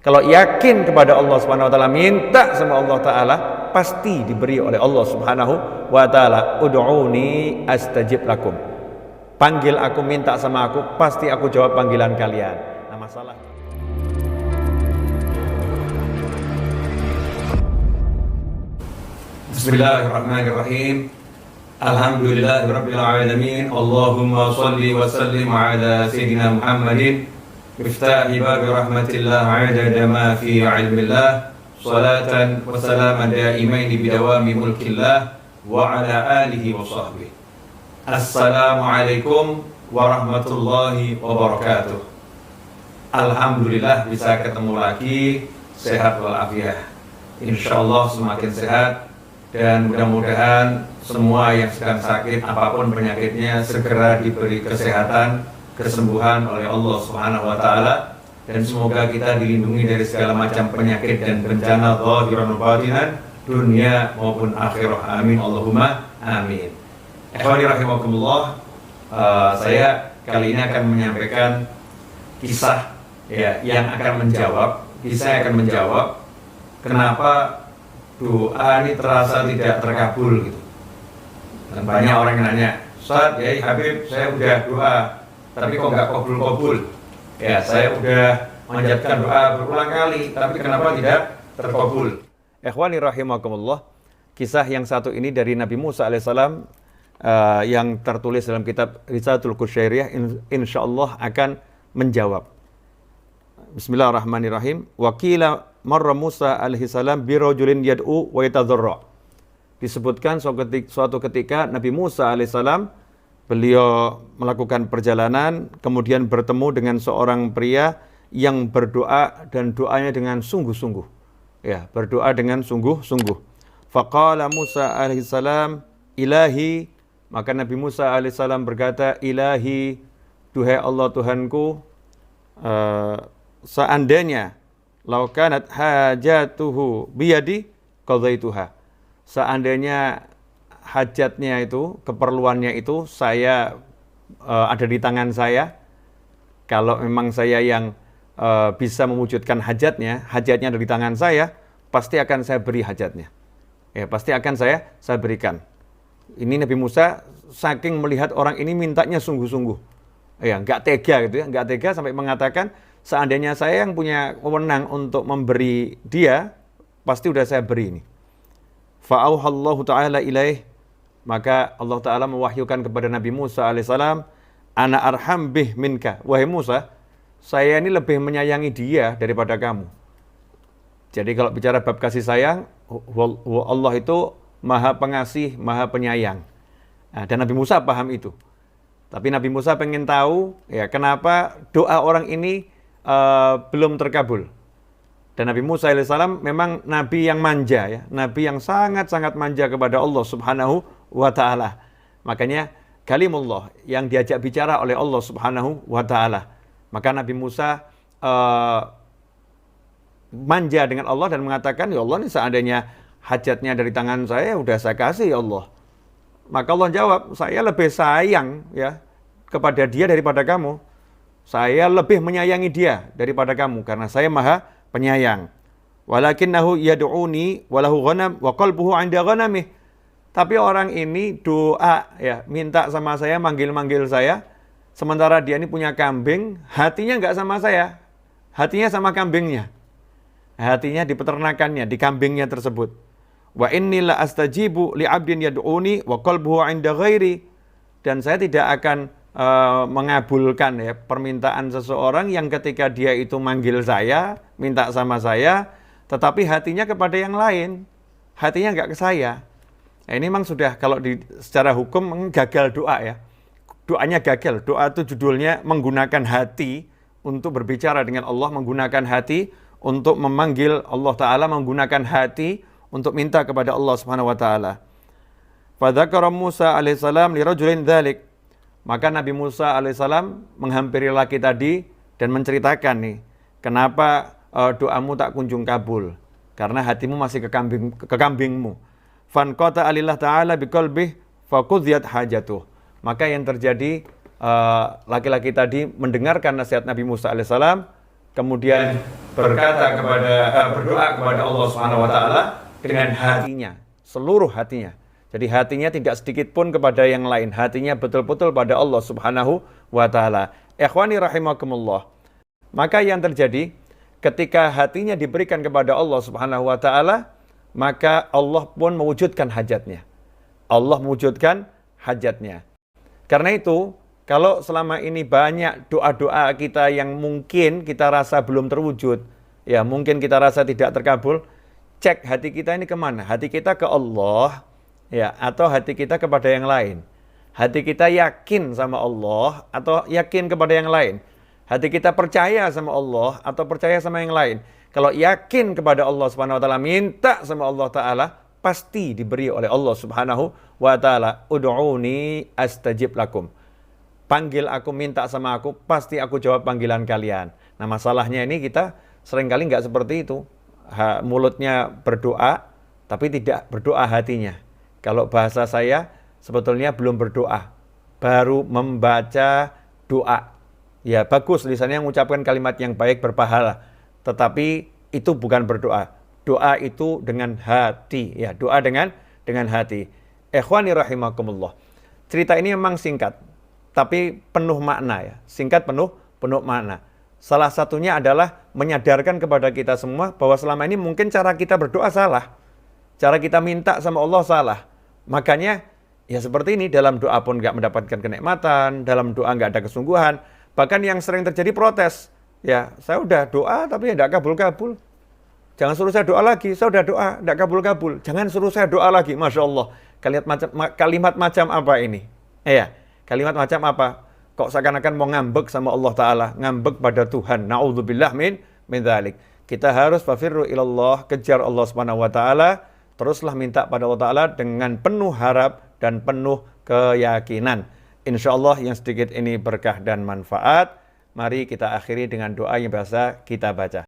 Kalau yakin kepada Allah Subhanahu wa taala, minta sama Allah taala, pasti diberi oleh Allah Subhanahu wa taala. Ud'uni astajib lakum. Panggil aku, minta sama aku, pasti aku jawab panggilan kalian. Nah, masalah Bismillahirrahmanirrahim. Alhamdulillahirabbil alamin. Allahumma shalli wa sallim ala sayyidina Muhammadin miftahi babi rahmatillah adada ma fi ilmillah, salatan wa salaman daimaini bidawami mulkillah wa ala alihi wa sahbihi. Assalamualaikum warahmatullahi wabarakatuh. Alhamdulillah bisa ketemu lagi, sehat walafiat. Insyaallah semakin sehat, dan mudah-mudahan semua yang sedang sakit apapun penyakitnya segera diberi kesehatan, kesembuhan oleh Allah Subhanahu wa taala, dan semoga kita dilindungi dari segala macam penyakit dan bencana zahiran wa batinan, dunia maupun akhirah. Amin Allahumma amin. Ikhwani rahimakumullah, saya kali ini akan menyampaikan kisah yang akan menjawab kenapa doa ini terasa tidak terkabul gitu. Dan banyak orang yang nanya, Ustaz, ya Habib, saya udah doa tapi kok nggak kabul-kabul. Ya, saya udah menjadikan doa berulang kali, tapi kenapa tidak terkabul? Ikhwani rahimakumullah, kisah yang satu ini dari Nabi Musa alaihissalam yang tertulis dalam kitab Risalatul Qusyairiyah, insyaallah akan menjawab. Bismillahirrahmanirrahim. Wakila marra Musa alaihissalam birajulin yad'u wa yatadharra. Disebutkan suatu ketika Nabi Musa alaihissalam beliau melakukan perjalanan, kemudian bertemu dengan seorang pria yang berdoa dan doanya dengan sungguh-sungguh. Ya, berdoa dengan sungguh-sungguh. Faqala Musa alaihissalam, Ilahi, maka Nabi Musa alaihissalam berkata, Ilahi, duhai Allah Tuhanku, seandainya lau kanat hajatuhu biyadi qadaituha. Seandainya hajatnya itu, keperluannya itu saya ada di tangan saya, kalau memang saya yang bisa mewujudkan hajatnya ada di tangan saya, pasti akan saya beri hajatnya. Ya, pasti akan saya berikan. Ini Nabi Musa saking melihat orang ini mintanya sungguh-sungguh. Ya, enggak tega gitu ya, enggak tega sampai mengatakan seandainya saya yang punya wewenang untuk memberi dia, pasti udah saya beri ini. Fa'auhallahu ta'ala ilaih, maka Allah Ta'ala mewahyukan kepada Nabi Musa alaihissalam, Ana arham bih minka. Wahai Musa, saya ini lebih menyayangi dia daripada kamu. Jadi kalau bicara bab kasih sayang, Allah itu maha pengasih, maha penyayang. Nah, dan Nabi Musa paham itu. Tapi Nabi Musa pengen tahu, ya kenapa doa orang ini belum terkabul. Dan Nabi Musa alaihissalam memang Nabi yang manja, ya, Nabi yang sangat-sangat manja kepada Allah Subhanahu wa ta'ala. Makanya kalimullah yang diajak bicara oleh Allah Subhanahu wa ta'ala. Maka Nabi Musa manja dengan Allah dan mengatakan, ya Allah, ini seandainya hajatnya dari tangan saya, udah saya kasih ya Allah. Maka Allah jawab, saya lebih sayang ya kepada dia daripada kamu. Saya lebih menyayangi dia daripada kamu karena saya maha penyayang. Walakinnahu yad'uni walahu ghanam wa qalbuhu 'inda ghanamih. Tapi orang ini doa ya, minta sama saya, manggil-manggil saya, sementara dia ini punya kambing, hatinya enggak sama saya. Hatinya sama kambingnya. Hatinya di peternakannya, di kambingnya tersebut. Wa inni la astajibu li 'abdin yad'uni wa qalbuhu 'inda ghairi. Dan saya tidak akan mengabulkan ya permintaan seseorang yang ketika dia itu manggil saya, minta sama saya, tetapi hatinya kepada yang lain, hatinya enggak ke saya. Nah, ini memang sudah kalau secara hukum gagal doa ya, doanya gagal. Doa itu judulnya menggunakan hati untuk berbicara dengan Allah, menggunakan hati untuk memanggil Allah Ta'ala, menggunakan hati untuk minta kepada Allah Subhanahu wa Ta'ala. Fadzakara Musa alaihissalam li rajulin dzalik. Maka Nabi Musa alaihissalam menghampiri laki tadi dan menceritakan nih, kenapa doamu tak kunjung kabul? Karena hatimu masih ke kambingmu. Fanqata alillah ta'ala biqalbih faqudhiyat hajatuh. Maka yang terjadi, laki-laki tadi mendengarkan nasihat Nabi Musa alaihissalam, kemudian berdoa kepada Allah Subhanahu wa taala dengan hatinya, seluruh hatinya. Jadi hatinya tidak sedikit pun kepada yang lain, hatinya betul-betul pada Allah Subhanahu wa taala. Ikhwani rahimakumullah. Maka yang terjadi ketika hatinya diberikan kepada Allah Subhanahu wa taala, maka Allah pun mewujudkan hajatnya. Allah mewujudkan hajatnya. Karena itu, kalau selama ini banyak doa-doa kita yang mungkin kita rasa belum terwujud, ya mungkin kita rasa tidak terkabul, cek hati kita ini kemana? Hati kita ke Allah, ya, atau hati kita kepada yang lain? Hati kita yakin sama Allah atau yakin kepada yang lain? Hati kita percaya sama Allah atau percaya sama yang lain? Kalau yakin kepada Allah Subhanahu wa taala, minta sama Allah taala, pasti diberi oleh Allah Subhanahu wa taala. Ud'uni astajib lakum. Panggil aku, minta sama aku, pasti aku jawab panggilan kalian. Nah, masalahnya ini kita seringkali nggak seperti itu. Mulutnya berdoa, tapi tidak berdoa hatinya. Kalau bahasa saya, sebetulnya belum berdoa, baru membaca doa. Ya, bagus lisannya mengucapkan kalimat yang baik, berpahala. Tetapi itu bukan berdoa. Doa itu dengan hati. Ya, doa dengan hati. Ikhwani rahimakumullah. Cerita ini memang singkat, tapi penuh makna ya. Singkat penuh makna. Salah satunya adalah menyadarkan kepada kita semua bahwa selama ini mungkin cara kita berdoa salah. Cara kita minta sama Allah salah. Makanya ya seperti ini, dalam doa pun nggak mendapatkan kenikmatan, dalam doa nggak ada kesungguhan. Bahkan yang sering terjadi protes. Ya, saya udah doa tapi nggak kabul-kabul. Jangan suruh saya doa lagi, saya udah doa, nggak kabul-kabul. Jangan suruh saya doa lagi, Masya Allah. Kalimat macam apa ini? Ya. Kalimat macam apa? Kok seakan-akan mau ngambek sama Allah Ta'ala, ngambek pada Tuhan. Na'udzubillah min dzalik. Kita harus fafirru ilallah, kejar Allah Subhanahu wa taala, teruslah minta pada Allah Ta'ala dengan penuh harap dan penuh keyakinan. Insyaallah yang sedikit ini berkah dan manfaat. Mari kita akhiri dengan doa yang biasa kita baca.